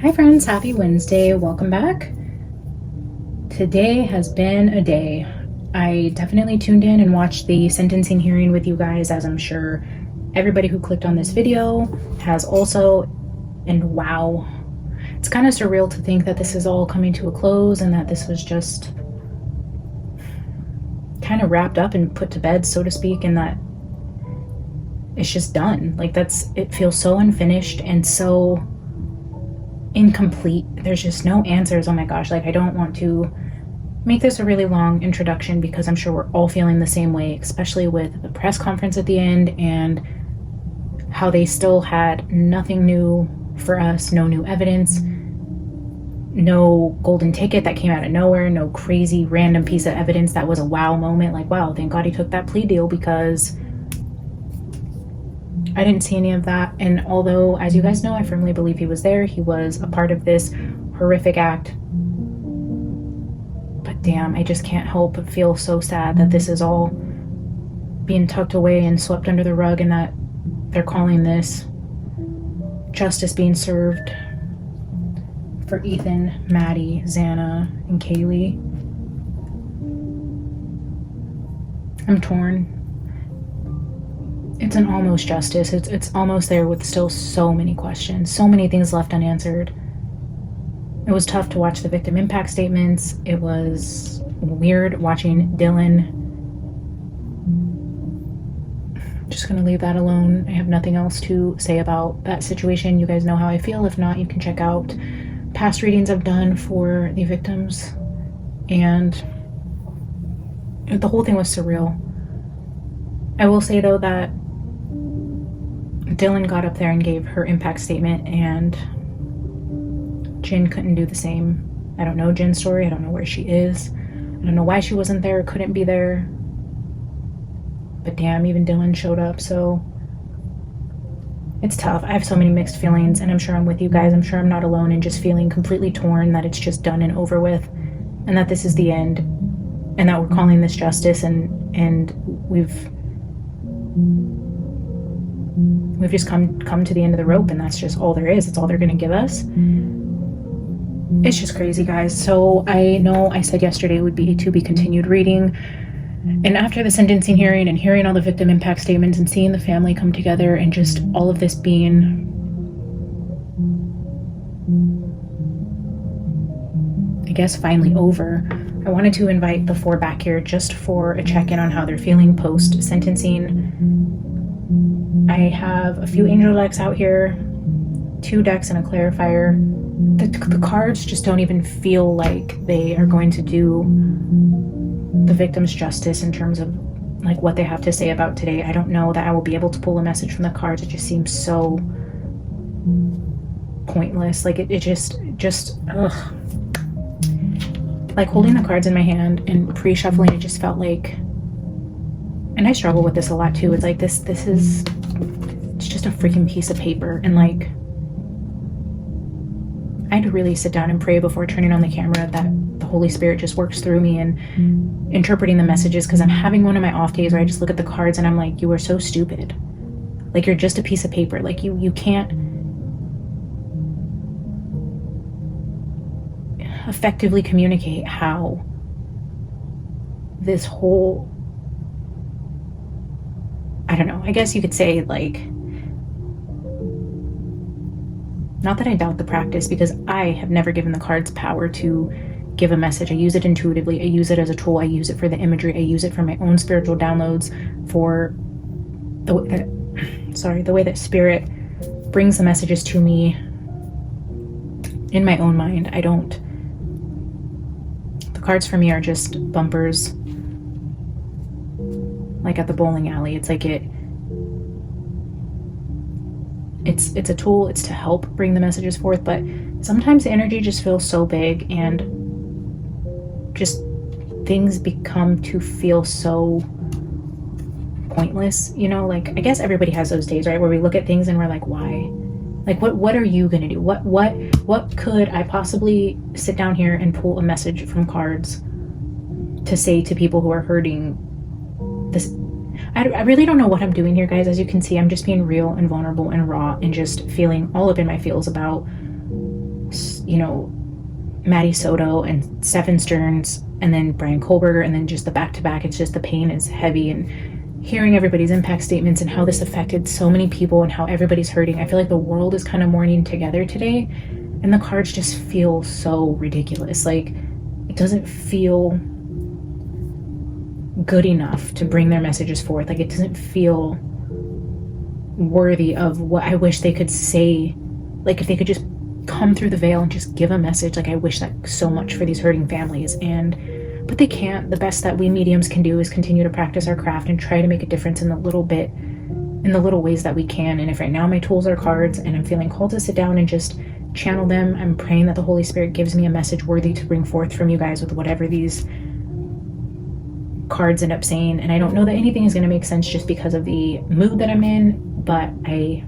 Hi friends, happy Wednesday. Welcome back. Today has been a day. I definitely tuned in and watched the sentencing hearing with you guys, as I'm sure everybody who clicked on this video has also. And wow, it's kind of surreal to think that this is all coming to a close and that this was just kind of wrapped up and put to bed, so to speak, and that it's just done. Like, it feels so unfinished and so incomplete. There's just no answers. Oh my gosh, like, I don't want to make this a really long introduction because I'm sure we're all feeling the same way, especially with the press conference at the end and how they still had nothing new for us, no new evidence, no golden ticket that came out of nowhere, no crazy random piece of evidence that was a wow moment, like, wow, thank God he took that plea deal, because I didn't see any of that. And although, as you guys know, I firmly believe he was there, he was a part of this horrific act, but damn, I just can't help but feel so sad that this is all being tucked away and swept under the rug, and that they're calling this justice being served for Ethan, Maddie, Xana, and Kaylee. I'm torn. It's an almost justice. It's almost there with still so many questions, so many things left unanswered. It was tough to watch the victim impact statements. It was weird watching Dylan. Just gonna leave that alone. I have nothing else to say about that situation. You guys know how I feel. If not, you can check out past readings I've done for the victims. And the whole thing was surreal. I will say, though, that Dylan got up there and gave her impact statement, and Jin couldn't do the same. I don't know Jin's story. I don't know where she is. I don't know why she wasn't there, couldn't be there. But damn, even Dylan showed up, so it's tough. I have so many mixed feelings, and I'm sure I'm with you guys. I'm sure I'm not alone in just feeling completely torn that it's just done and over with, and that this is the end, and that we're calling this justice, and we've just come to the end of the rope, and that's just all there is. It's all they're gonna give us. It's just crazy, guys. So I know I said yesterday it would be a to be continued reading, and after the sentencing hearing and hearing all the victim impact statements and seeing the family come together and just all of this being, I guess, finally over, I wanted to invite the four back here just for a check-in on how they're feeling post-sentencing. I have a few angel decks out here, 2 decks and a clarifier. The cards just don't even feel like they are going to do the victims justice in terms of like what they have to say about today. I don't know that I will be able to pull a message from the cards. It just seems so pointless. Like it just ugh. Like holding the cards in my hand and pre-shuffling, it just felt like, and I struggle with this a lot too, it's like it's just a freaking piece of paper, and like I had to really sit down and pray before turning on the camera that the Holy Spirit just works through me and interpreting the messages, because I'm having one of my off days where I just look at the cards and I'm like, you are so stupid. Like, you're just a piece of paper. Like, you can't effectively communicate how this whole, I don't know, I guess you could say, like, not that I doubt the practice, because I have never given the cards power to give a message. I use it intuitively. I use it as a tool. I use it for the imagery. I use it for my own spiritual downloads, for the way that Spirit brings the messages to me in my own mind. The cards for me are just bumpers, like at the bowling alley. It's like it's a tool. It's to help bring the messages forth, but sometimes the energy just feels so big, and just things become to feel so pointless, you know? Like, I guess everybody has those days, right, where we look at things and we're like, why? Like, what are you gonna do? What could I possibly sit down here and pull a message from cards to say to people who are hurting? This, I really don't know what I'm doing here, guys. As you can see, I'm just being real and vulnerable and raw and just feeling all up in my feels about you know, Maddie Soto and Stephen Stearns, and then Brian Kohlberger, and then just the back-to-back. It's just the pain is heavy, and hearing everybody's impact statements and how this affected so many people and how everybody's hurting. I feel like the world is kind of mourning together today, and the cards just feel so ridiculous. Like, it doesn't feel good enough to bring their messages forth. Like, it doesn't feel worthy of what I wish they could say. Like, if they could just come through the veil and just give a message. Like, I wish that so much for these hurting families, but they can't. The best that we mediums can do is continue to practice our craft and try to make a difference in the little ways that we can. And if right now my tools are cards and I'm feeling called to sit down and just channel them, I'm praying that the Holy Spirit gives me a message worthy to bring forth from you guys with whatever these cards end up saying. And I don't know that anything is going to make sense just because of the mood that I'm in, but I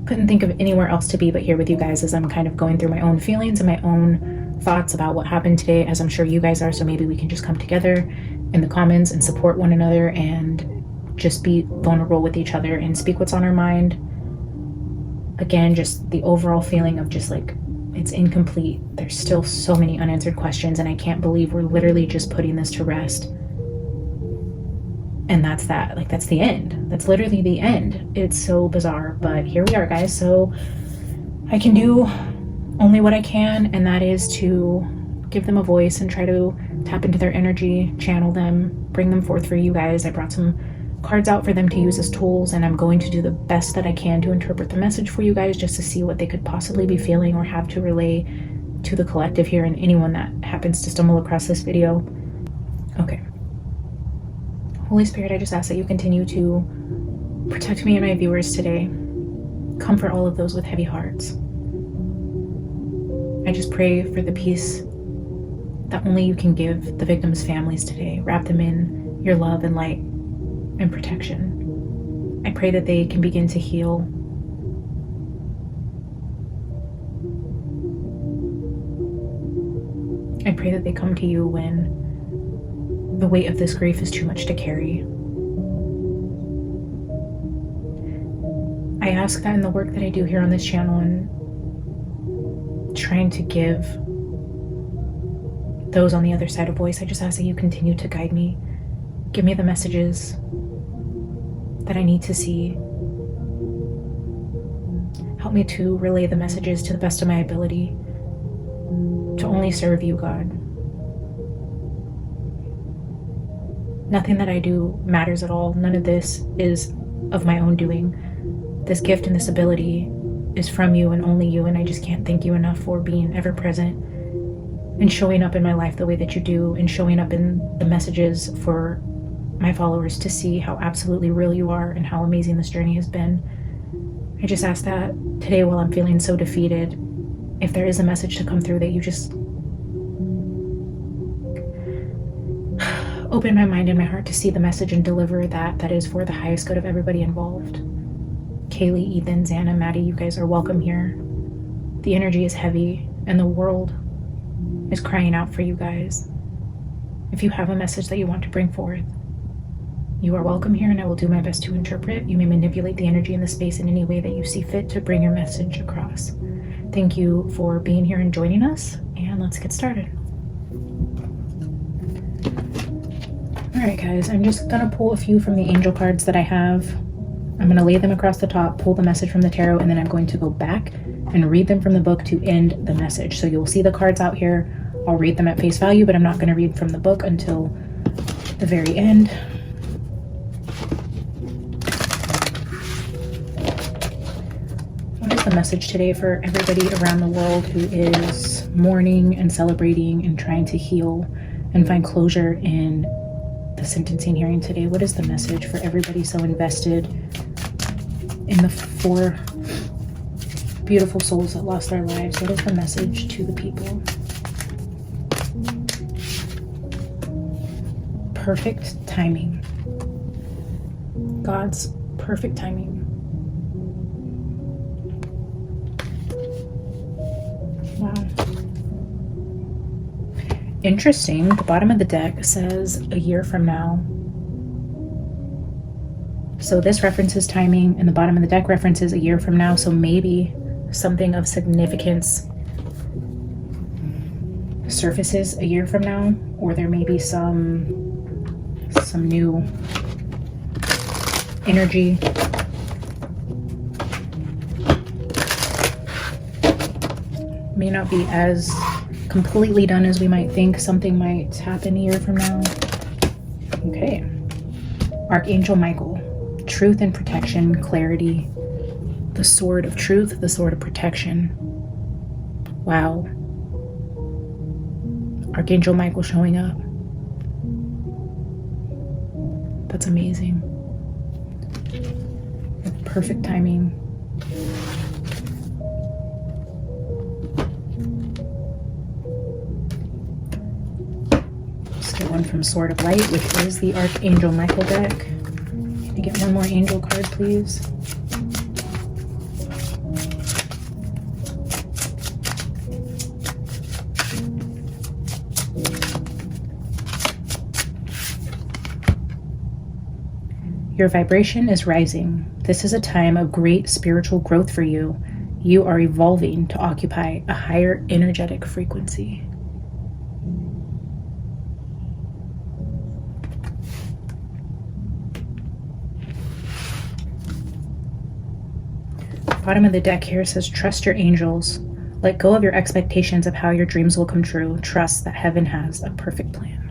couldn't think of anywhere else to be but here with you guys as I'm kind of going through my own feelings and my own thoughts about what happened today, as I'm sure you guys are. So maybe we can just come together in the comments and support one another and just be vulnerable with each other and speak what's on our mind. Again, just the overall feeling of just like, it's incomplete. There's still so many unanswered questions, and I can't believe we're literally just putting this to rest. And that's that. Like, that's the end. That's literally the end. It's so bizarre, but here we are, guys. So I can do only what I can, and that is to give them a voice and try to tap into their energy, channel them, bring them forth for you guys. I brought some cards out for them to use as tools, and I'm going to do the best that I can to interpret the message for you guys, just to see what they could possibly be feeling or have to relay to the collective here and anyone that happens to stumble across this video. Okay. Holy Spirit, I just ask that you continue to protect me and my viewers today. Comfort all of those with heavy hearts. I just pray for the peace that only you can give the victims' families today. Wrap them in your love and light and protection. I pray that they can begin to heal. I pray that they come to you when the weight of this grief is too much to carry. I ask that in the work that I do here on this channel and trying to give those on the other side a voice, I just ask that you continue to guide me. Give me the messages that I need to see. Help me to relay the messages to the best of my ability, to only serve you, God. Nothing that I do matters at all. None of this is of my own doing. This gift and this ability is from you and only you, and I just can't thank you enough for being ever present and showing up in my life the way that you do, and showing up in the messages for my followers to see how absolutely real you are and how amazing this journey has been. I just ask that today, while I'm feeling so defeated, if there is a message to come through, that you just open my mind and my heart to see the message and deliver that is for the highest good of everybody involved. Kaylee, Ethan, Xana, Maddie, you guys are welcome here. The energy is heavy and the world is crying out for you guys. If you have a message that you want to bring forth, you are welcome here, and I will do my best to interpret. You may manipulate the energy in the space in any way that you see fit to bring your message across. Thank you for being here and joining us, and let's get started. Alright guys, I'm just gonna pull a few from the angel cards that I have. I'm gonna lay them across the top, pull the message from the tarot, and then I'm going to go back and read them from the book to end the message. So you'll see the cards out here. I'll read them at face value, but I'm not gonna read from the book until the very end. What is the message today for everybody around the world who is mourning and celebrating and trying to heal and find closure in the sentencing hearing today? What is the message for everybody so invested in the 4 beautiful souls that lost their lives? What is the message to the people? Perfect timing. God's perfect timing. Wow. Interesting. The bottom of the deck says a year from now. So this references timing, and the bottom of the deck references a year from now. So maybe something of significance surfaces a year from now, or there may be some new energy. May not be as completely done as we might think. Something might happen a year from now. Okay. Archangel Michael, truth and protection, clarity, the sword of truth, the sword of protection. Wow. Archangel Michael showing up. That's amazing. Perfect timing. Let's get one from Sword of Light, which is the Archangel Michael deck. Can I get one more angel card, please? Your vibration is rising. This is a time of great spiritual growth for you. You are evolving to occupy a higher energetic frequency. Bottom of the deck here says, trust your angels. Let go of your expectations of how your dreams will come true. Trust that heaven has a perfect plan.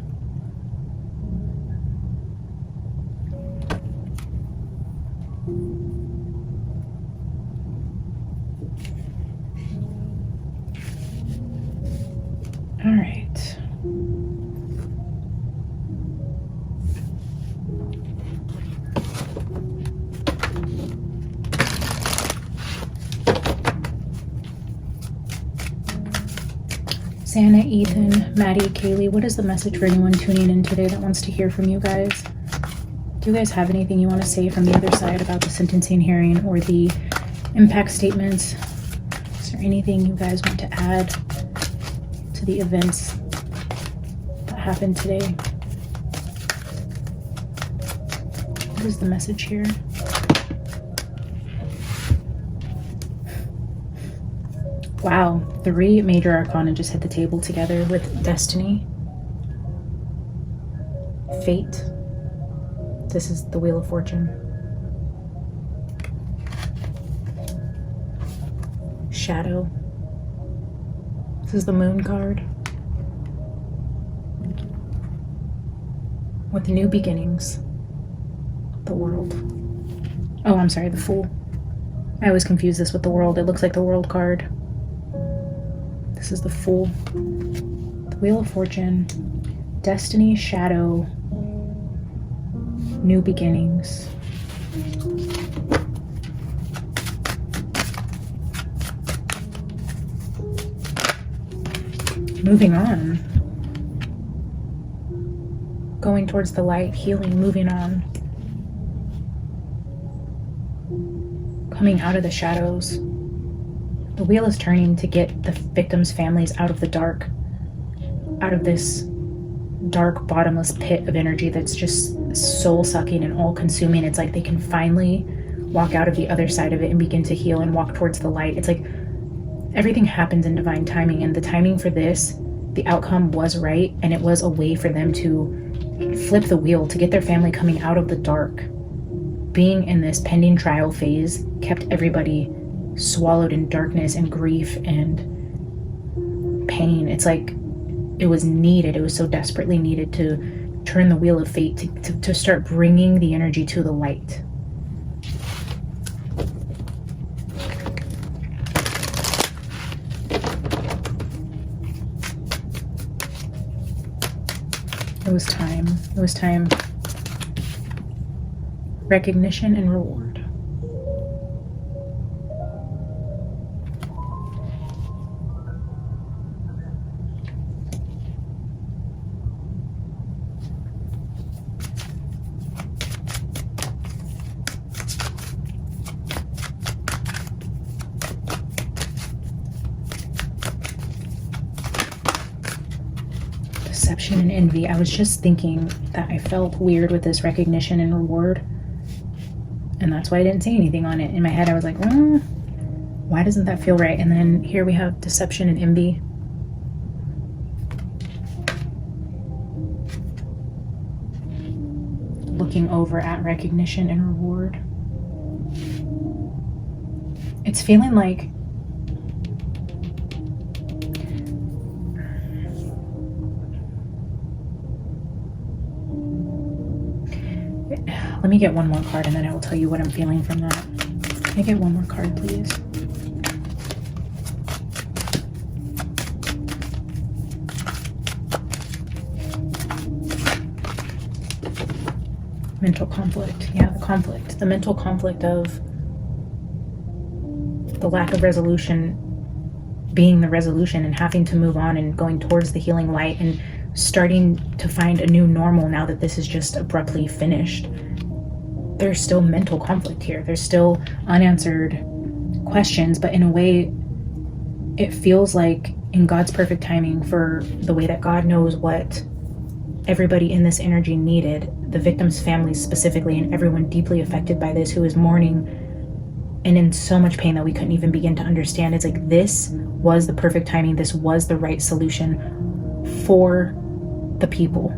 All right. Santa, Ethan, Maddie, Kaylee, what is the message for anyone tuning in today that wants to hear from you guys? Do you guys have anything you want to say from the other side about the sentencing hearing or the impact statements? Is there anything you guys want to add to the events that happened today? What is the message here? Wow, 3 major arcana just hit the table together with destiny, fate. This is the Wheel of Fortune. Shadow. This is the Moon card. With new beginnings. The World. Oh, I'm sorry, the Fool. I always confuse this with the World. It looks like the World card. This is the Fool. The Wheel of Fortune. Destiny, Shadow, new beginnings. Moving on. Going towards the light, healing, moving on. Coming out of the shadows. The wheel is turning to get the victims' families out of the dark. Out of this dark, bottomless pit of energy that's just soul-sucking and all-consuming. It's like they can finally walk out of the other side of it and begin to heal and walk towards the light. It's like everything happens in divine timing, and the timing for this, the outcome was right, and it was a way for them to flip the wheel, to get their family coming out of the dark. Being in this pending trial phase kept everybody swallowed in darkness and grief and pain. It's like it was needed. It was so desperately needed to turn the wheel of fate, to start bringing the energy to the light. It was time. It was time. Recognition and reward. Deception and envy. I was just thinking that I felt weird with this recognition and reward, and that's why I didn't say anything on it. In my head I was like, why Why doesn't that feel right? And then here we have deception and envy. Looking over at recognition and reward. It's feeling like let me get one more card and then I will tell you what I'm feeling from that. Can I get one more card, please? Mental conflict. Yeah, the conflict. The mental conflict of the lack of resolution being the resolution and having to move on and going towards the healing light and starting to find a new normal now that this is just abruptly finished. There's still mental conflict here. There's still unanswered questions, but in a way, it feels like in God's perfect timing, for the way that God knows what everybody in this energy needed, the victims' families specifically, and everyone deeply affected by this who is mourning and in so much pain that we couldn't even begin to understand. It's like this was the perfect timing. This was the right solution for the people.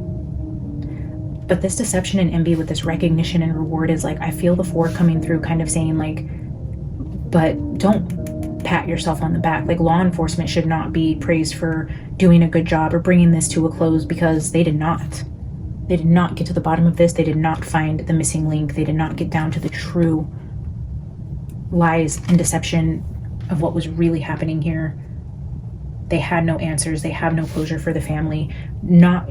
But this deception and envy with this recognition and reward is like, I feel the four coming through kind of saying like, but don't pat yourself on the back. Like law enforcement should not be praised for doing a good job or bringing this to a close, because they did not. They did not get to the bottom of this. They did not find the missing link. They did not get down to the true lies and deception of what was really happening here. They had no answers. They have no closure for the family. Not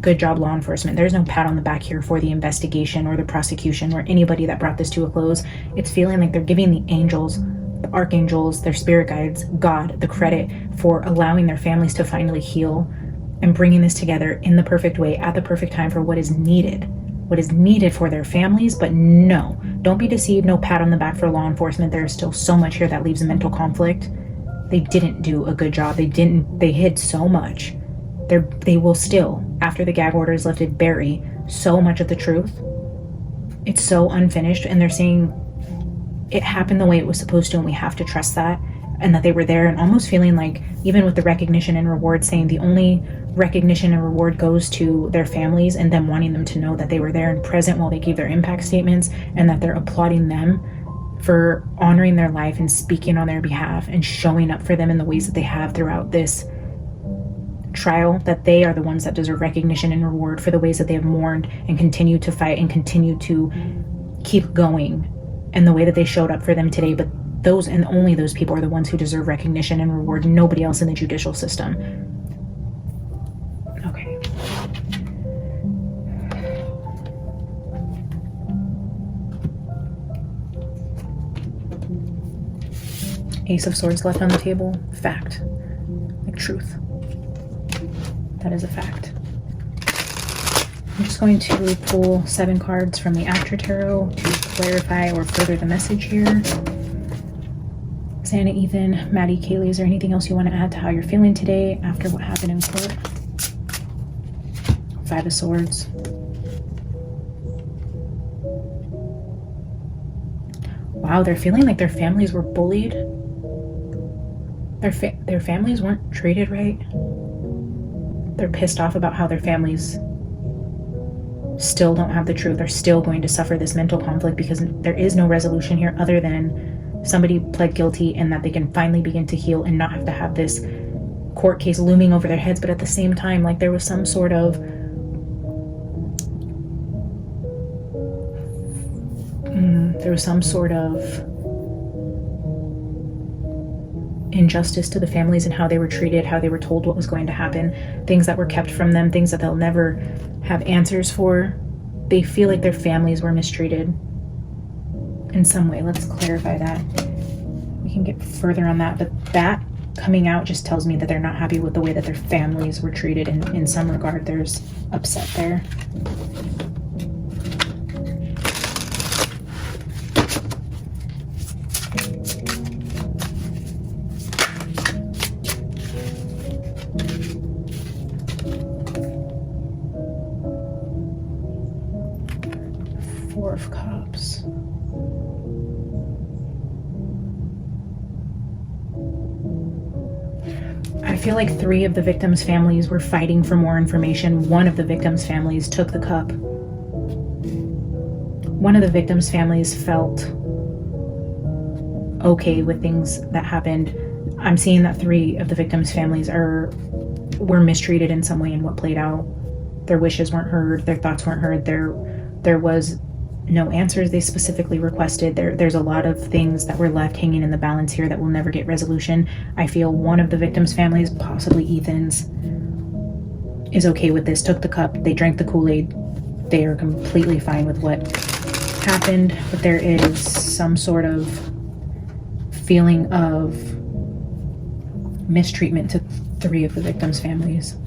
good job, law enforcement. There's no pat on the back here for the investigation or the prosecution or anybody that brought this to a close. It's feeling like they're giving the angels, the archangels, their spirit guides, God, the credit for allowing their families to finally heal and bringing this together in the perfect way at the perfect time for what is needed for their families. But no, don't be deceived. No pat on the back for law enforcement. There is still so much here that leaves a mental conflict. They didn't do a good job. They hid so much. They will still, after the gag order is lifted, bury so much of the truth. It's so unfinished, and they're saying it happened the way it was supposed to, and we have to trust that, and that they were there, and almost feeling like, even with the recognition and reward, saying the only recognition and reward goes to their families and them wanting them to know that they were there and present while they gave their impact statements, and that they're applauding them for honoring their life and speaking on their behalf and showing up for them in the ways that they have throughout this trial, that they are the ones that deserve recognition and reward for the ways that they have mourned and continue to fight and continue to keep going, and the way that they showed up for them today. But those and only those people are the ones who deserve recognition and reward, nobody else in the judicial system. Okay. Ace of Swords left on the table. Fact. Like truth. That is a fact. I'm just going to pull 7 cards from the After Tarot to clarify or further the message here. Santa, Ethan, Maddie, Kaylee, is there anything else you want to add to how you're feeling today after what happened in court? 5 of Swords. Wow, they're feeling like their families were bullied. Their families weren't treated right. They're pissed off about how their families still don't have the truth. They're still going to suffer this mental conflict because there is no resolution here other than somebody pled guilty and that they can finally begin to heal and not have to have this court case looming over their heads. But at the same time, like there was some sort of injustice to the families and how they were treated, how they were told what was going to happen, things that were kept from them, things that they'll never have answers for. They feel like their families were mistreated in some way. Let's clarify that. We can get further on that, but that coming out just tells me that they're not happy with the way that their families were treated. In some regard, there's upset there. I feel like 3 of the victims' families were fighting for more information. One of the victims' families took the cup. One of the victims' families felt okay with things that happened. I'm seeing that 3 of the victims' families were mistreated in some way in what played out. Their wishes weren't heard. Their thoughts weren't heard. There was no answers they specifically requested. There's a lot of things that were left hanging in the balance here that will never get resolution. I feel one of the victims' families, possibly Ethan's, is okay with this, took the cup, they drank the Kool-Aid, they are completely fine with what happened, but there is some sort of feeling of mistreatment to 3 of the victims' families.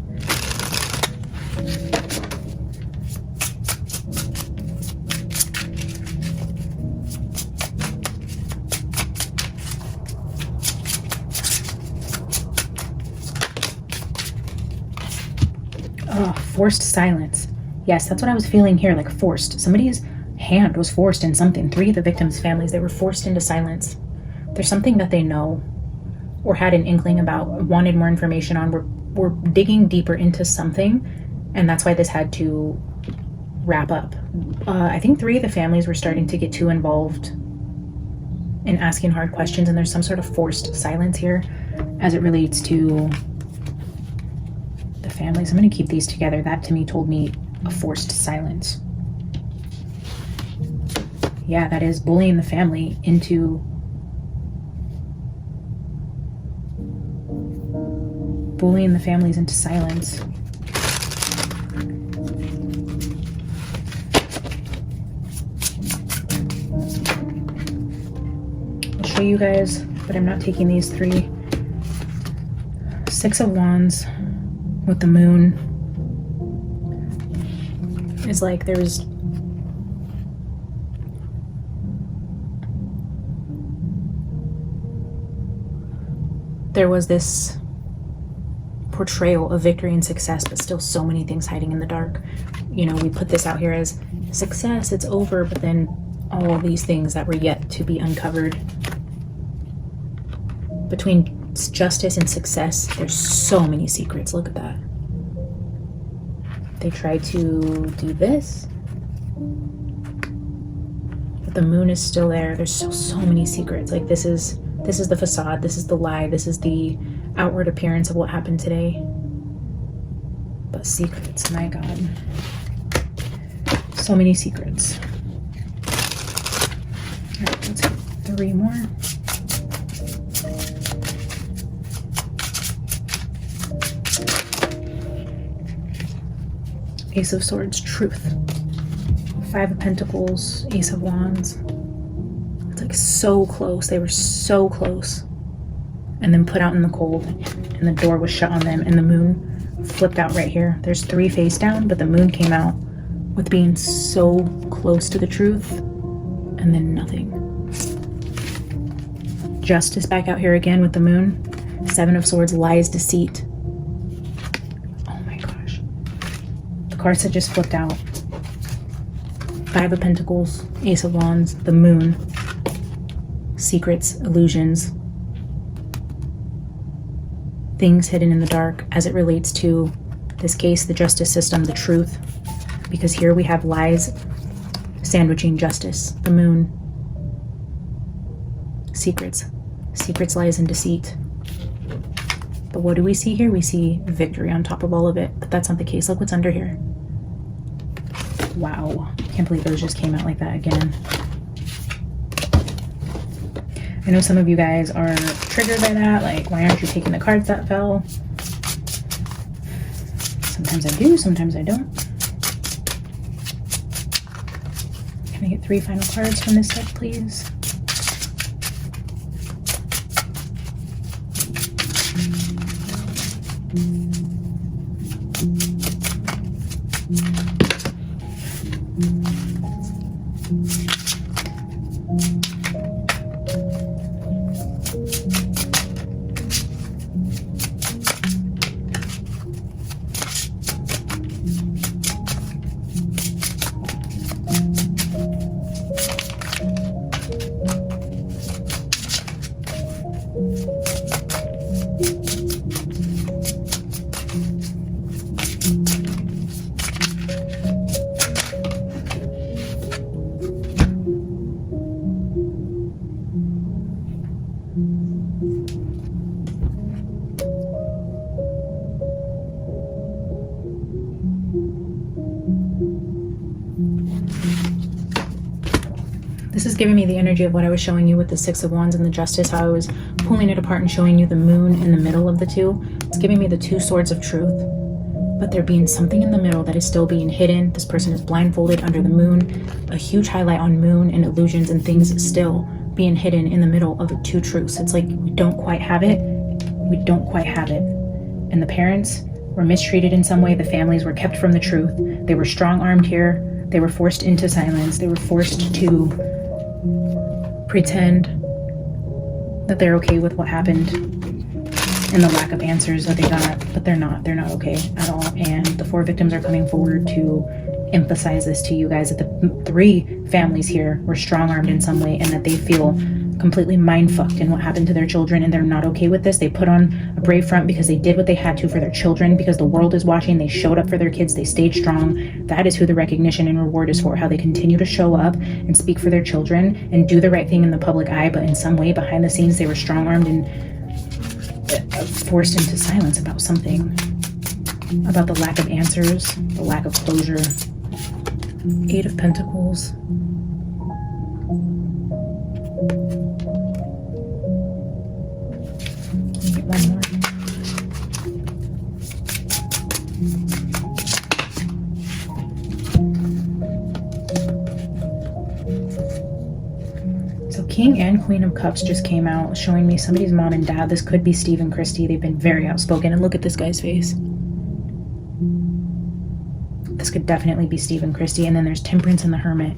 Oh, forced silence. Yes, that's what I was feeling here, like forced. Somebody's hand was forced in something. 3 of the victims' families, they were forced into silence. There's something that they know or had an inkling about, wanted more information on. We're digging deeper into something, and that's why this had to wrap up. I think 3 of the families were starting to get too involved in asking hard questions, and there's some sort of forced silence here as it relates to the families. I'm going to keep these together. That to me told me a forced silence. Yeah, that is bullying the family into families into silence. I'll show you guys, but I'm not taking these 3. 6 of Wands with the moon is like there was this portrayal of victory and success, but still so many things hiding in the dark. You know, we put this out here as success, it's over, but then all these things that were yet to be uncovered. Between justice and success, there's so many secrets. Look at that. They tried to do this, but the moon is still there. There's so many secrets. Like this is the facade, this is the lie, this is the outward appearance of what happened today. But secrets, my God. So many secrets. All right, let's get 3 more. Ace of Swords, truth. 5 of Pentacles, Ace of Wands. It's like so close. They were so close. And then put out in the cold. And the door was shut on them. And the moon flipped out right here. There's 3 face down, but the moon came out with being so close to the truth. And then nothing. Justice back out here again with the moon. 7 of Swords, lies, deceit. Cards that just flipped out. 5 of Pentacles, Ace of Wands, the moon, secrets, illusions, things hidden in the dark as it relates to this case, the justice system, the truth. Because here we have lies sandwiching justice, the moon, secrets, lies, and deceit. But what do we see here? We see victory on top of all of it. But that's not the case. Look what's under here. Wow. Can't believe those just came out like that again. I know some of you guys are triggered by that. Like, why aren't you taking the cards that fell? Sometimes I do, sometimes I don't. Can I get 3 final cards from this deck, please? This is giving me the energy of what I was showing you with the Six of Wands and the Justice, how I was pulling it apart and showing you the moon in the middle of the two. It's giving me the two swords of truth, but there being something in the middle that is still being hidden. This person is blindfolded under the moon, a huge highlight on moon and illusions and things still being hidden in the middle of the two truths. It's like we don't quite have it. We don't quite have it. And the parents were mistreated in some way. The families were kept from the truth. They were strong-armed here. They were forced into silence. They were forced to pretend that they're okay with what happened and the lack of answers that they got, but they're not okay at all. And the 4 victims are coming forward to emphasize this to you guys, that the 3 families here were strong-armed in some way and that they feel completely mind-fucked in what happened to their children, and they're not okay with this. They put on a brave front because they did what they had to for their children, because the world is watching. They showed up for their kids. They stayed strong. That is who the recognition and reward is for, how they continue to show up and speak for their children and do the right thing in the public eye, but in some way behind the scenes they were strong-armed and forced into silence about something, about the lack of answers, the lack of closure. 8 of Pentacles. Get one more. So King and Queen of Cups just came out, showing me somebody's mom and dad. This could be Steve and Christy. They've been very outspoken. And look at this guy's face. This could definitely be Steve and Christy. And then there's Temperance and the Hermit.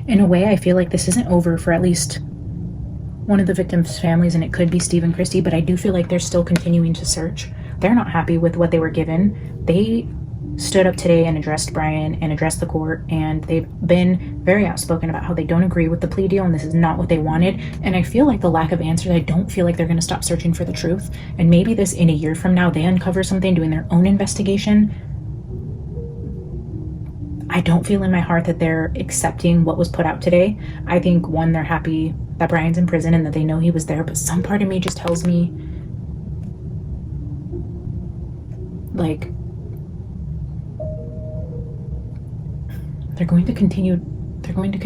In a way, I feel like this isn't over for at least one of the victims' families, and it could be Steve and Christy, but I do feel like they're still continuing to search. They're not happy with what they were given. They stood up today and addressed Brian and addressed the court, and they've been very outspoken about how they don't agree with the plea deal and this is not what they wanted. And I feel like the lack of answers, I don't feel like they're going to stop searching for the truth. And maybe this, in a year from now, they uncover something doing their own investigation. I don't feel in my heart that they're accepting what was put out today. I think, one, they're happy that Brian's in prison and that they know he was there, but some part of me just tells me, like, they're going to continue They're going to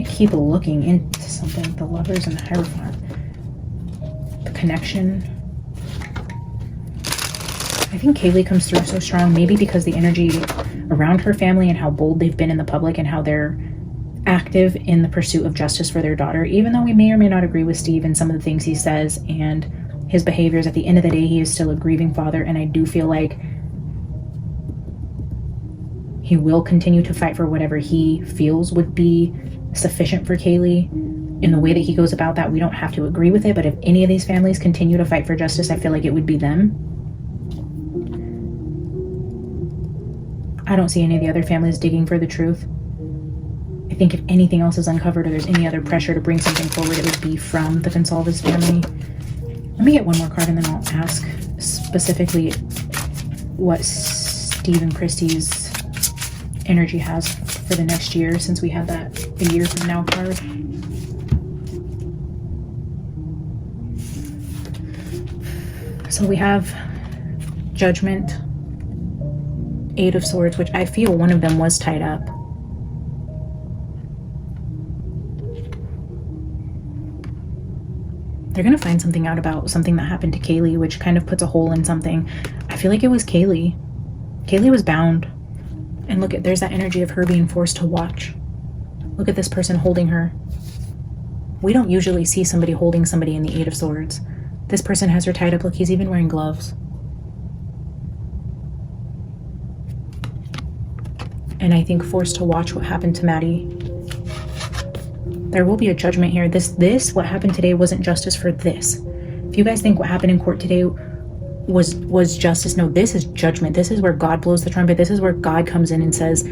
keep looking into something. The Lovers and the Hierophant. The connection. I think Kaylee comes through so strong, maybe because the energy around her family and how bold they've been in the public and how they're active in the pursuit of justice for their daughter, even though we may or may not agree with Steve and some of the things he says and his behaviors. At the end of the day, he is still a grieving father, and I do feel like he will continue to fight for whatever he feels would be sufficient for Kaylee. In the way that he goes about that, we don't have to agree with it, but if any of these families continue to fight for justice, I feel like it would be them. I don't see any of the other families digging for the truth. I think if anything else is uncovered or there's any other pressure to bring something forward, it would be from the Gonsalves family. Let me get one more card and then I'll ask specifically what Steve and Christy's energy has for the next year, since we have that a year from now card. So we have Judgment, 8 of Swords, which I feel one of them was tied up. They're going to find something out about something that happened to Kaylee, which kind of puts a hole in something. I feel like it was Kaylee. Kaylee was bound. And look, there's that energy of her being forced to watch. Look at this person holding her. We don't usually see somebody holding somebody in the 8 of Swords. This person has her tied up. Look, he's even wearing gloves. And I think forced to watch what happened to Maddie. There will be a judgment here. What happened today wasn't justice for this. If you guys think what happened in court today was justice, no, this is judgment. This is where God blows the trumpet. This is where God comes in and says,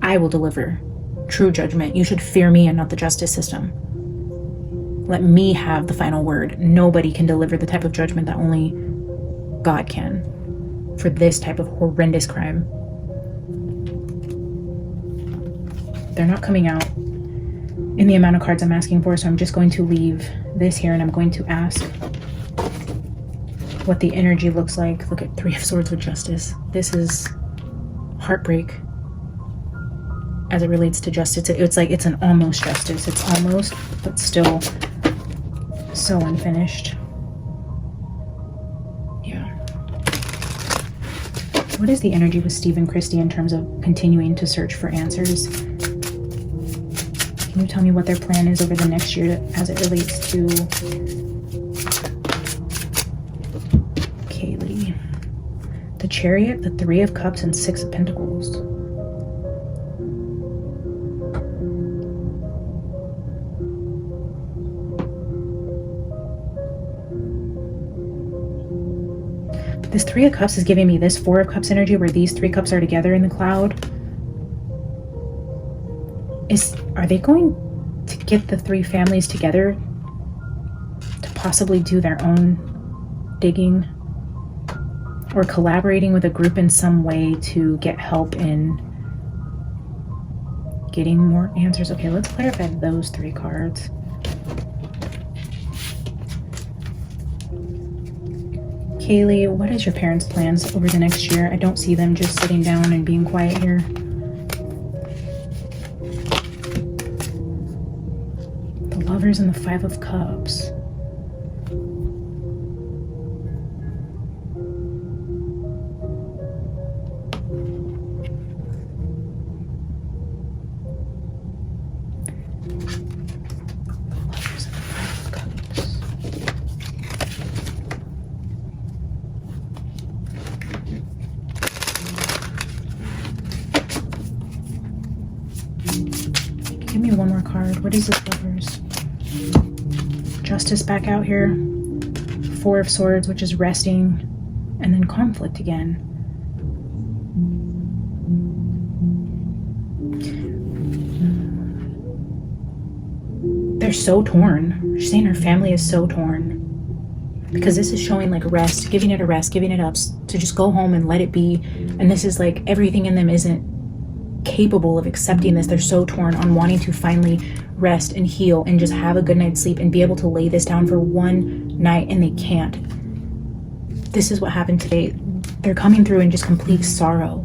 I will deliver true judgment. You should fear me and not the justice system. Let me have the final word. Nobody can deliver the type of judgment that only God can for this type of horrendous crime. They're not coming out in the amount of cards I'm asking for, so I'm just going to leave this here and I'm going to ask what the energy looks like. Look at 3 of Swords with Justice. This is heartbreak as it relates to justice. It's like it's an almost justice. It's almost, but still so unfinished. Yeah. What is the energy with Steve and Christy in terms of continuing to search for answers? Can you tell me what their plan is over the next year as it relates to Kaylee? The Chariot, the 3 of Cups, and 6 of Pentacles. This 3 of Cups is giving me this 4 of Cups energy where these 3 cups are together in the cloud. Are they going to get the 3 families together to possibly do their own digging? Or collaborating with a group in some way to get help in getting more answers? Okay, let's clarify those 3 cards. Kaylee, what is your parents' plans over the next year? I don't see them just sitting down and being quiet here. The Lovers and the 5 of Cups. Give me one more card. What is this, Lovers? Justice back out here. 4 of Swords, which is resting. And then conflict again. They're so torn. She's saying her family is so torn. Because this is showing like rest, giving it a rest, giving it up, to just go home and let it be. And this is like everything in them isn't capable of accepting this. They're so torn on wanting to finally rest and heal and just have a good night's sleep and be able to lay this down for one night, and they can't. This is what happened today. They're coming through in just complete sorrow.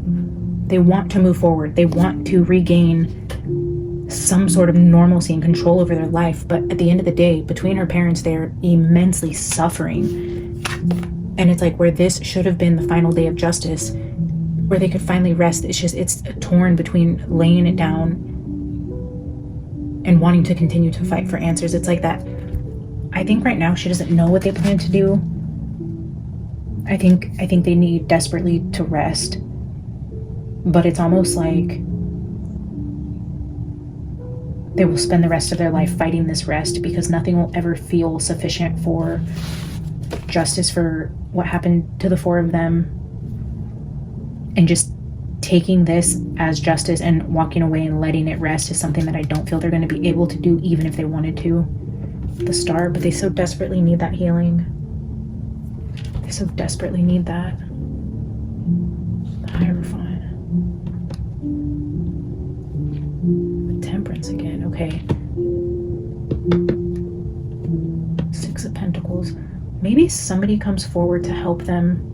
They want to move forward. They want to regain some sort of normalcy and control over their life, but at the end of the day, between her parents, they're immensely suffering. And it's like where this should have been the final day of justice, where they could finally rest, it's torn between laying it down and wanting to continue to fight for answers. It's like that. I think right now she doesn't know what they plan to do. I think they need desperately to rest, but it's almost like they will spend the rest of their life fighting this rest, because nothing will ever feel sufficient for justice for what happened to the 4 of them. And just taking this as justice and walking away and letting it rest is something that I don't feel they're going to be able to do, even if they wanted to. The Star, but they so desperately need that healing. They so desperately need that. The Hierophant. The Temperance again. Okay. 6 of Pentacles. Maybe somebody comes forward to help them.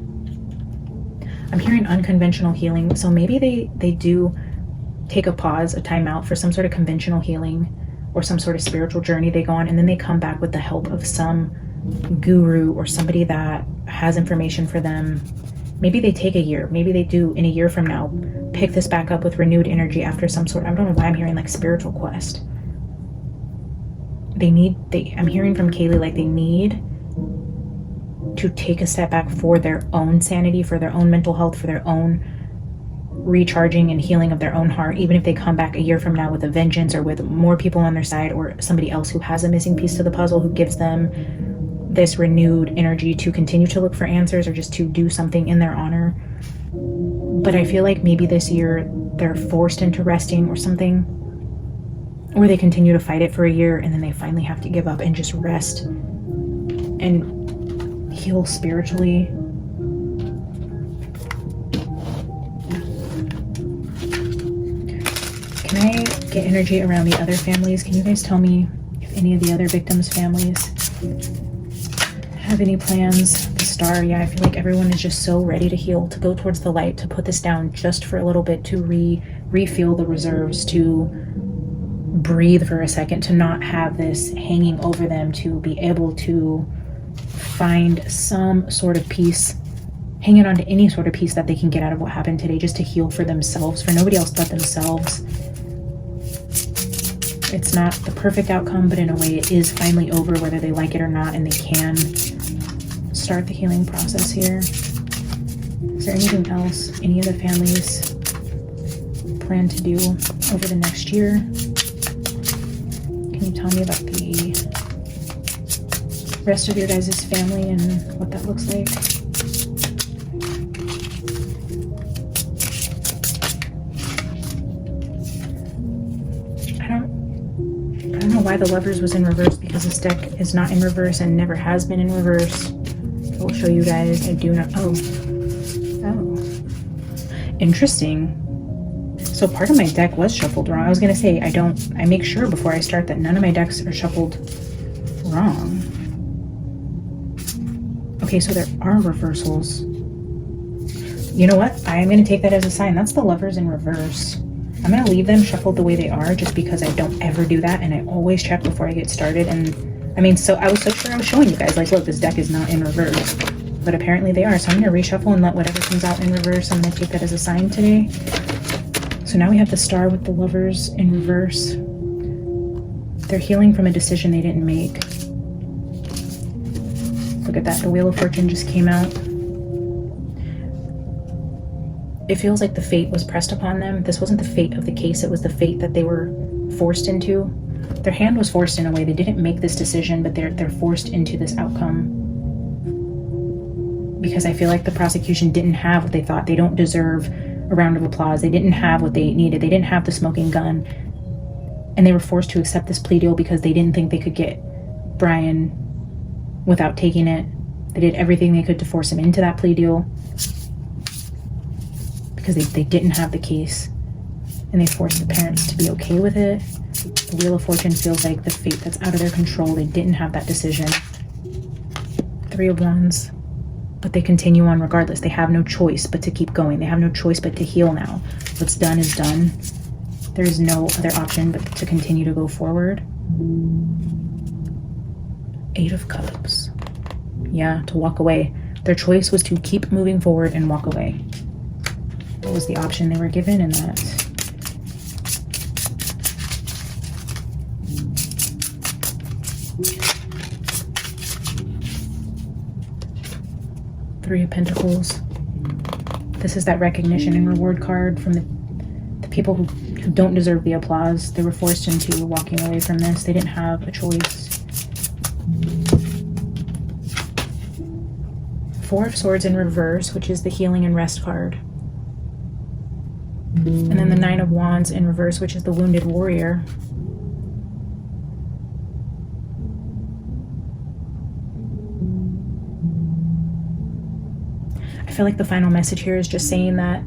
I'm hearing unconventional healing, so maybe they do take a pause, a timeout for some sort of conventional healing or some sort of spiritual journey they go on, and then they come back with the help of some guru or somebody that has information for them. Maybe they take a year. Maybe they do, in a year from now, pick this back up with renewed energy after some sort, I don't know why I'm hearing like spiritual quest. I'm hearing from Kaylee like they need to take a step back for their own sanity, for their own mental health, for their own recharging and healing of their own heart, even if they come back a year from now with a vengeance or with more people on their side, or somebody else who has a missing piece to the puzzle who gives them this renewed energy to continue to look for answers or just to do something in their honor. But I feel like maybe this year they're forced into resting or something, or they continue to fight it for a year and then they finally have to give up and just rest and heal spiritually. Can I get energy around the other families? Can you guys tell me if any of the other victims' families have any plans? The Star. Yeah, I feel like everyone is just so ready to heal, to go towards the light, to put this down just for a little bit, to refuel the reserves, to breathe for a second, to not have this hanging over them, to be able to find some sort of peace, hanging on to any sort of peace that they can get out of what happened today, just to heal for themselves, for nobody else but themselves. It's not the perfect outcome, but in a way it is finally over, whether they like it or not, and they can start the healing process here. Is there anything else any of the families plan to do over the next year? Can you tell me about the rest of your guys' family and what that looks like? I don't know why the Lovers was in reverse, because this deck is not in reverse and never has been in reverse. I will show you guys. I do not. Oh, interesting. So part of my deck was shuffled wrong. I was gonna say I make sure before I start that none of my decks are shuffled wrong. Okay, so there are reversals. You know what? I'm gonna take that as a sign. That's the Lovers in reverse. I'm gonna leave them shuffled the way they are, just because I don't ever do that, and I always check before I get started. And I mean, so I was so sure I was showing you guys, like, look, this deck is not in reverse, but apparently they are. So I'm gonna reshuffle and let whatever comes out in reverse. I'm gonna take that as a sign today. So now we have the Star with the Lovers in reverse. They're healing from a decision they didn't make. Look at that, the Wheel of Fortune just came out. It feels like the fate was pressed upon them. This wasn't the fate of the case, it was the fate that they were forced into. Their hand was forced in a way. They didn't make this decision, but they're forced into this outcome. Because I feel like the prosecution didn't have what they thought. They don't deserve a round of applause. They didn't have what they needed. They didn't have the smoking gun. And they were forced to accept this plea deal because they didn't think they could get Brian without taking it. They did everything they could to force him into that plea deal, because they didn't have the case, and they forced the parents to be okay with it. The Wheel of Fortune feels like the fate that's out of their control. They didn't have that decision. Three of Wands, but they continue on regardless. They have no choice but to keep going. They have no choice but to heal now. What's done is done. There is no other option but to continue to go forward. Eight of Cups. Yeah, to walk away. Their choice was to keep moving forward and walk away. What was the option they were given in that? Three of Pentacles. This is that recognition and reward card from the people who don't deserve the applause. They were forced into walking away from this. They didn't have a choice. Four of Swords in reverse, which is the healing and rest card. And then the Nine of Wands in reverse, which is the wounded warrior. I feel like the final message here is just saying that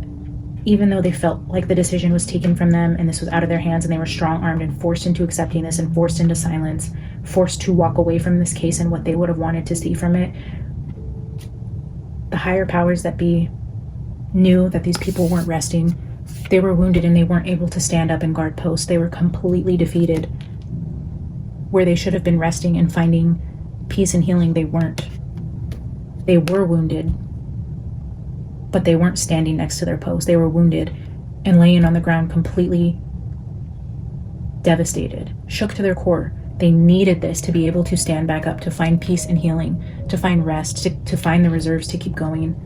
even though they felt like the decision was taken from them and this was out of their hands, and they were strong-armed and forced into accepting this and forced into silence, forced to walk away from this case and what they would have wanted to see from it, the higher powers that be knew that these people weren't resting. They were wounded and they weren't able to stand up and guard posts. They were completely defeated. Where they should have been resting and finding peace and healing, they weren't. They were wounded, but they weren't standing next to their post. They were wounded and laying on the ground completely devastated, shook to their core. They needed this to be able to stand back up, to find peace and healing, to find rest, to find the reserves to keep going.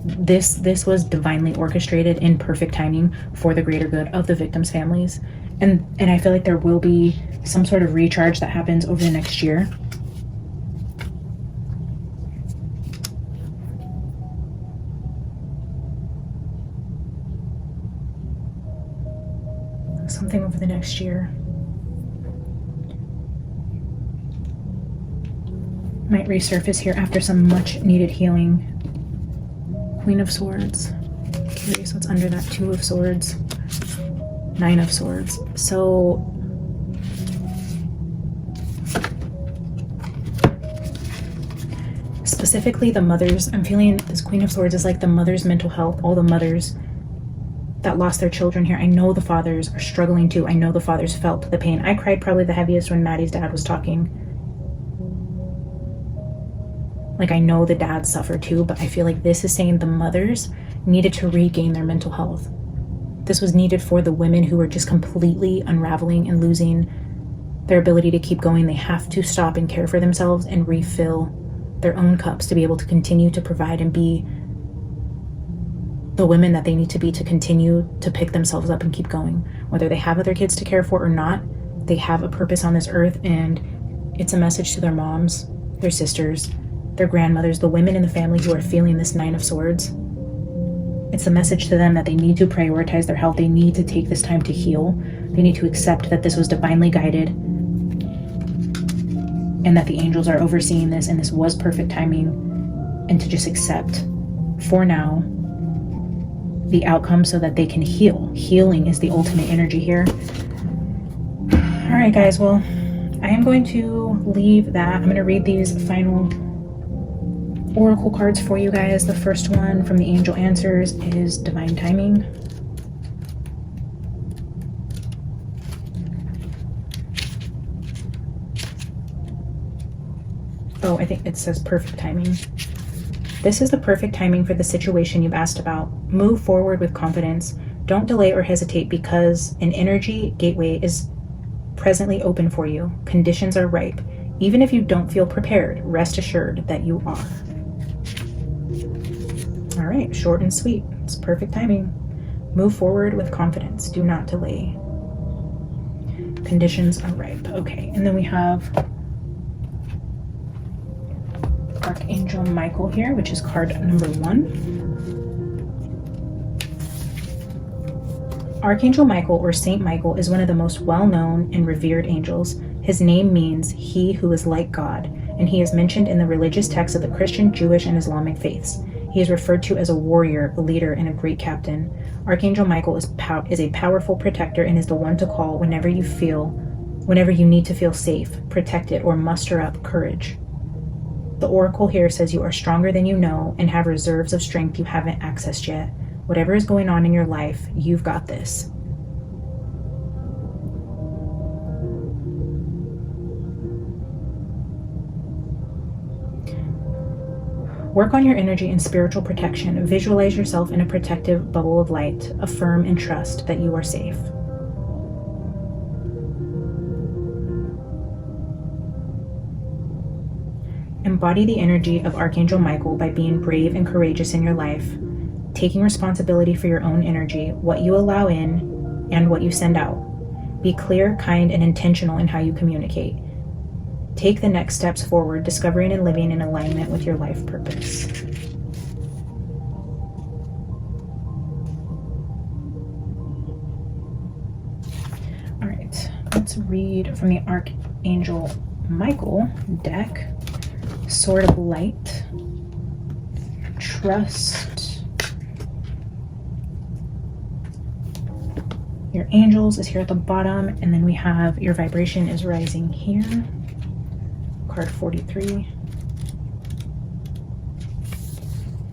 This was divinely orchestrated in perfect timing for the greater good of the victims' families. And I feel like there will be some sort of recharge that happens over the next year. Something over the next year. Might resurface here after some much needed healing. Queen of Swords. Curious what's under that. Two of Swords. Nine of Swords. So specifically the mothers. I'm feeling this Queen of Swords is like the mother's mental health, all the mothers that lost their children here. I know the fathers are struggling too. I know the fathers felt the pain. I cried probably the heaviest when Maddie's dad was talking. Like, I know the dads suffer too, but I feel like this is saying the mothers needed to regain their mental health. This was needed for the women who were just completely unraveling and losing their ability to keep going. They have to stop and care for themselves and refill their own cups to be able to continue to provide and be the women that they need to be to continue to pick themselves up and keep going. Whether they have other kids to care for or not, they have a purpose on this earth, and it's a message to their moms, their sisters, their grandmothers, the women in the family who are feeling this Nine of Swords. It's a message to them that they need to prioritize their health. They need to take this time to heal. They need to accept that this was divinely guided and that the angels are overseeing this and this was perfect timing, and to just accept for now the outcome so that they can heal. Healing is the ultimate energy here. All right, guys, well, I am going to leave that. I'm going to read these final oracle cards for you guys. The first one from the Angel Answers is Divine Timing. Oh, I think it says Perfect Timing. This is the perfect timing for the situation you've asked about. Move forward with confidence. Don't delay or hesitate because an energy gateway is presently open for you. Conditions are ripe. Even if you don't feel prepared, rest assured that you are. All right, short and sweet. It's perfect timing. Move forward with confidence. Do not delay. Conditions are ripe. Okay, and then we have Archangel Michael here, which is card number 1. Archangel Michael, or Saint Michael, is one of the most well-known and revered angels. His name means he who is like God, and he is mentioned in the religious texts of the Christian, Jewish, and Islamic faiths. He is referred to as a warrior, a leader, and a great captain. Archangel Michael is a powerful protector and is the one to call whenever you need to feel safe, protected, or muster up courage. The oracle here says you are stronger than you know and have reserves of strength you haven't accessed yet. Whatever is going on in your life, you've got this. Work on your energy and spiritual protection. Visualize yourself in a protective bubble of light. Affirm and trust that you are safe. Embody the energy of Archangel Michael by being brave and courageous in your life, taking responsibility for your own energy, what you allow in, and what you send out. Be clear, kind, and intentional in how you communicate. Take the next steps forward, discovering and living in alignment with your life purpose. All right, let's read from the Archangel Michael deck. Sword of Light, Trust, your angels is here at the bottom, and then we have your vibration is rising here, card 43.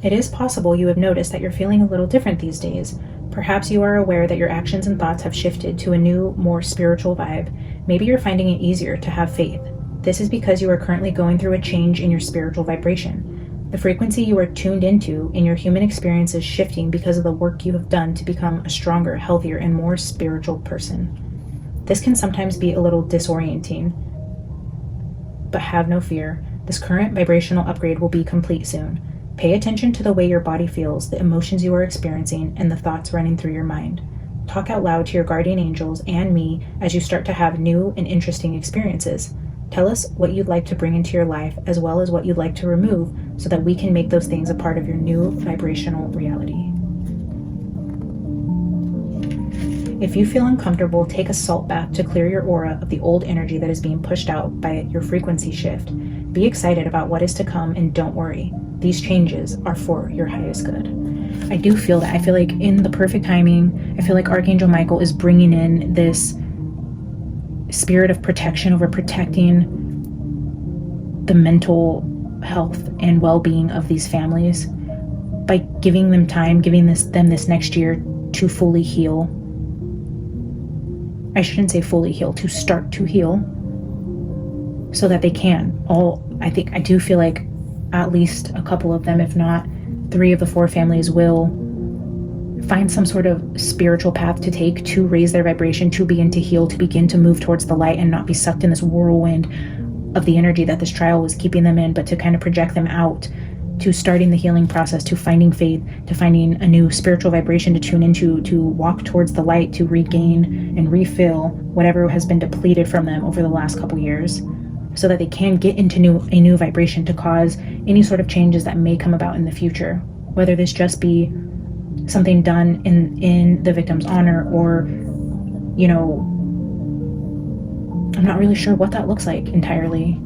It is possible you have noticed that you're feeling a little different these days. Perhaps you are aware that your actions and thoughts have shifted to a new, more spiritual vibe. Maybe you're finding it easier to have faith. This is because you are currently going through a change in your spiritual vibration. The frequency you are tuned into in your human experience is shifting because of the work you have done to become a stronger, healthier, and more spiritual person. This can sometimes be a little disorienting, but have no fear. This current vibrational upgrade will be complete soon. Pay attention to the way your body feels, the emotions you are experiencing, and the thoughts running through your mind. Talk out loud to your guardian angels and me as you start to have new and interesting experiences. Tell us what you'd like to bring into your life, as well as what you'd like to remove, so that we can make those things a part of your new vibrational reality. If you feel uncomfortable, take a salt bath to clear your aura of the old energy that is being pushed out by your frequency shift. Be excited about what is to come, and don't worry. These changes are for your highest good. I do feel that. I feel like in the perfect timing, I feel like Archangel Michael is bringing in this spirit of protection over protecting the mental health and well-being of these families by giving them time, giving them this next year to fully heal. I shouldn't say fully heal, to start to heal, so that they can. I do feel like at least a couple of them, if not 3 of the 4 families, will find some sort of spiritual path to take to raise their vibration, to begin to heal, to begin to move towards the light and not be sucked in this whirlwind of the energy that this trial was keeping them in, but to kind of project them out to starting the healing process, to finding faith, to finding a new spiritual vibration to tune into, to walk towards the light, to regain and refill whatever has been depleted from them over the last couple years, so that they can get into a new vibration to cause any sort of changes that may come about in the future, whether this just be something done in the victim's honor, or, you know, I'm not really sure what that looks like entirely.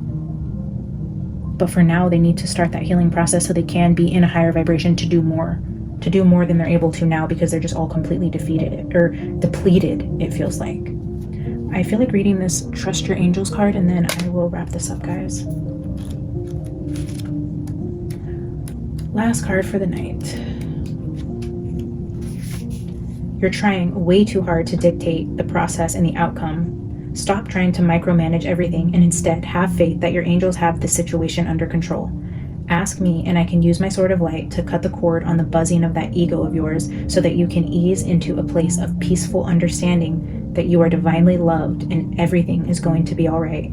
But for now, they need to start that healing process so they can be in a higher vibration to do more than they're able to now, because they're just all completely defeated or depleted, it feels like. I feel like reading this Trust Your Angels card, and then I will wrap this up, guys. Last card for the night. You're trying way too hard to dictate the process and the outcome. Stop trying to micromanage everything and instead have faith that your angels have the situation under control. Ask me and I can use my sword of light to cut the cord on the buzzing of that ego of yours so that you can ease into a place of peaceful understanding that you are divinely loved and everything is going to be all right.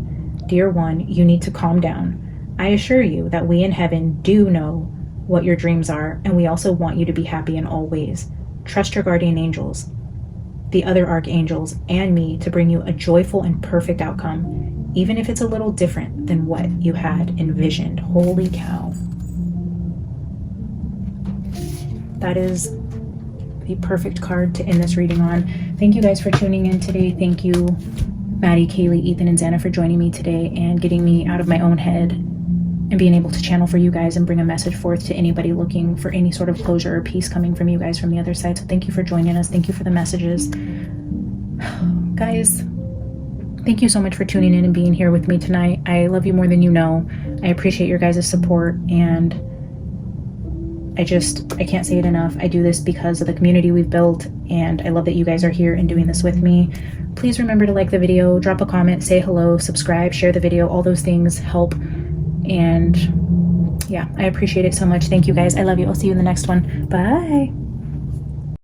Dear one, you need to calm down. I assure you that we in heaven do know what your dreams are, and we also want you to be happy in all ways. Trust your guardian angels, the other archangels, and me to bring you a joyful and perfect outcome, even if it's a little different than what you had envisioned. Holy cow. That is the perfect card to end this reading on. Thank you guys for tuning in today. Thank you, Maddie, Kaylee, Ethan, and Xana, for joining me today and getting me out of my own head and being able to channel for you guys and bring a message forth to anybody looking for any sort of closure or peace coming from you guys from the other side. So thank you for joining us. Thank you for the messages. Guys, thank you so much for tuning in and being here with me tonight. I love you more than you know. I appreciate your guys' support, and I can't say it enough. I do this because of the community we've built, and I love that you guys are here and doing this with me. Please remember to like the video, drop a comment, say hello, subscribe, share the video. All those things help. And yeah, I appreciate it so much. Thank you guys. I love you. I'll see you in the next one. Bye.